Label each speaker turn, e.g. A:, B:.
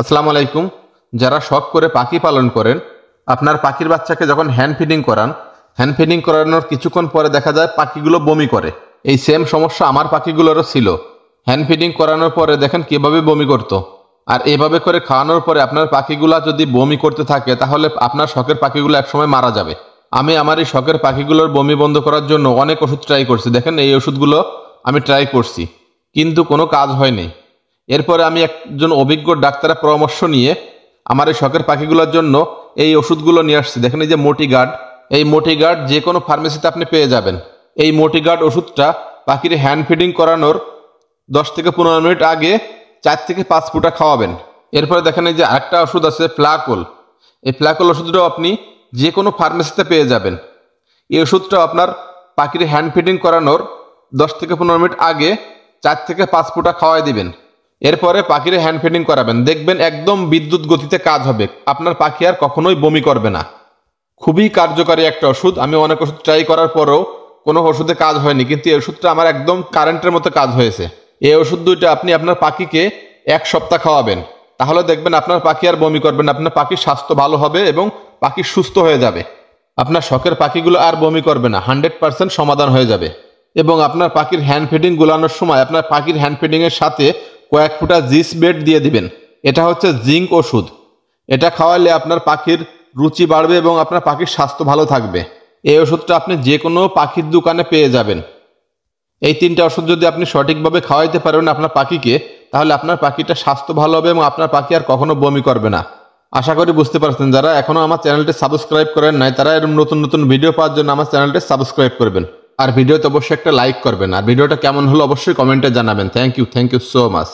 A: আসসালামু আলাইকুম। যারা শখ করে পাখি পালন করেন, আপনার পাখির বাচ্চাকে যখন হ্যান্ড ফিডিং করান, হ্যান্ড ফিডিং করানোর কিছুক্ষণ পরে দেখা যায় পাখিগুলো বমি করে। এই সেম সমস্যা আমার পাখিগুলোরও ছিল। হ্যান্ড ফিডিং করানোর পরে দেখেন কীভাবে বমি করতো। আর এভাবে করে খাওয়ানোর পরে আপনার পাখিগুলা যদি বমি করতে থাকে তাহলে আপনার শখের পাখিগুলো একসময় মারা যাবে। আমি আমার এই শখের পাখিগুলোর বমি বন্ধ করার জন্য অনেক ওষুধ ট্রাই করছি। দেখেন এই ওষুধগুলো আমি ট্রাই করছি, কিন্তু কোনো কাজ হয়নি। এরপরে আমি একজন অভিজ্ঞ ডাক্তারের পরামর্শ নিয়ে আমার এই শখের পাখিগুলোর জন্য এই ওষুধগুলো নিয়ে আসছি। দেখেন এই যে মোটিগার্ড, এই মোটিগার্ড যে কোনো ফার্মেসিতে আপনি পেয়ে যাবেন। এই মোটিগার্ড ওষুধটা পাখির হ্যান্ড ফিডিং করানোর 10 থেকে 15 মিনিট আগে 4 থেকে 5 ফুটা খাওয়াবেন। এরপরে দেখেন এই যে আরেকটা ওষুধ আছে ফ্লাকোল। এই ফ্লাকোল ওষুধটাও আপনি যে কোনো ফার্মেসিতে পেয়ে যাবেন। এই ওষুধটাও আপনার পাখির হ্যান্ড ফিডিং করানোর 10 থেকে 15 মিনিট আগে 4 থেকে 5 ফুটা খাওয়াই দিবেন। এরপরে পাখির হ্যান্ড ফিডিং করাবেন, দেখবেন একদম বিদ্যুৎ গতিতে কাজ হবে। আপনার পাখি আর কখনোই বমি করবে না। খুবই কার্যকারী একটা ওষুধ। আমি অনেক ওষুধ ট্রাই করার পরেও কোনো ওষুধে কাজ হয়নি, কিন্তু এই ওষুধটা আমার একদম কারেন্টের মতো কাজ হয়েছে। এই ওষুধ দুইটা আপনি আপনার পাখিকে 1 সপ্তাহ খাওয়াবেন, তাহলে দেখবেন আপনার পাখি আর বমি করবে না। আপনার পাখির স্বাস্থ্য ভালো হবে এবং পাখি সুস্থ হয়ে যাবে। আপনার শখের পাখিগুলো আর বমি করবে না, 100% সমাধান হয়ে যাবে। এবং আপনার পাখির হ্যান্ড ফিডিং গুলানোর সময় আপনার পাখির হ্যান্ড ফিডিংয়ের সাথে কয়েক ফুটা জিস বেড দিয়ে দিবেন। এটা হচ্ছে জিঙ্ক ওষুধ। এটা খাওয়ালে আপনার পাখির রুচি বাড়বে এবং আপনার পাখির স্বাস্থ্য ভালো থাকবে। এই ওষুধটা আপনি যে কোনো পাখির দোকানে পেয়ে যাবেন। এই 3টা ওষুধ যদি আপনি সঠিকভাবে খাওয়াইতে পারেন আপনার পাখিকে, তাহলে আপনার পাখিটা স্বাস্থ্য ভালো হবে এবং আপনার পাখি আর কখনো বমি করবে না। আশা করি বুঝতে পারছেন। যারা এখনও আমার চ্যানেলটি সাবস্ক্রাইব করেন নাই, তারা এরকম নতুন নতুন ভিডিও পাওয়ার জন্য আমার চ্যানেলটি সাবস্ক্রাইব করবেন। আর ভিডিওতে অবশ্যই একটা লাইক করবেন। আর ভিডিওটা কেমন হলো অবশ্যই কমেন্টে জানাবেন। Thank you so much.